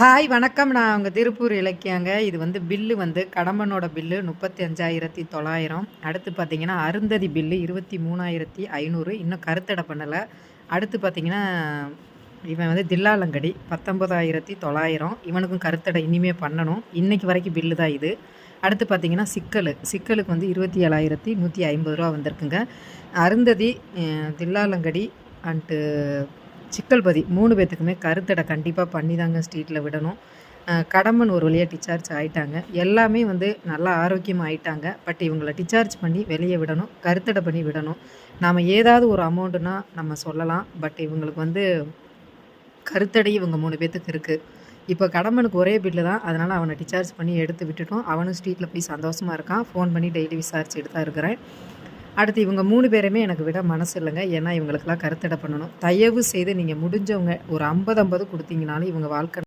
Hi வணக்கம். நான் உங்க திருப்பூர் இலக்கியங்க. இது பில்லு கடம்பனோட பில்லு 35,900. அடுத்து பார்த்தீங்கன்னா, அருந்ததி பில்லு 23,500. இன்னும் கருத்தடை பண்ணல. அடுத்து பார்த்தீங்கன்னா, இவன் தில்லாலங்கடி 19,900. இவனுக்கும் கருத்தடை இனிமே பண்ணணும். இன்னைக்கு வரைக்கும் பில்லு தான் இது. அடுத்து பார்த்தீங்கன்னா, சிக்கலுக்கு 27,150 வந்திருக்குங்க. அருந்ததி, தில்லாலங்கடி அண்டு சிக்கல்பதி 3 பேத்துக்குமே கருத்தடை கண்டிப்பாக பண்ணி தாங்க ஸ்ட்ரீட்டில் விடணும். கடம்பன் ஒரு வழியாக டிஸ்சார்ஜ் ஆகிட்டாங்க. எல்லாமே நல்லா ஆரோக்கியமாக ஆகிட்டாங்க. பட் இவங்களை டிஸ்சார்ஜ் பண்ணி வெளியே விடணும், கருத்தடை பண்ணி விடணும். நாம் ஏதாவது ஒரு அமௌண்ட்டுனா நம்ம சொல்லலாம். பட் இவங்களுக்கு கருத்தடை இவங்க 3 பேத்துக்கு இருக்குது. இப்போ கடம்பனுக்கு ஒரே பில்லு தான். அதனால் அவனை டிஸ்சார்ஜ் பண்ணி எடுத்து விட்டுட்டோம். அவனும் ஸ்ட்ரீட்டில் போய் சந்தோஷமாக இருக்கான். ஃபோன் பண்ணி டெய்லி விசாரிச்சுட்டு தான் இருக்கிறேன். அடுத்து இவங்க 3 பேருமே எனக்கு விட மனசு இல்லைங்க. ஏன்னா இவங்களுக்கெல்லாம் கருத்தடை பண்ணணும். தயவு செய்து நீங்கள் முடிஞ்சவங்க ஒரு 50 கொடுத்தீங்கனாலும் இவங்க வாழ்க்கை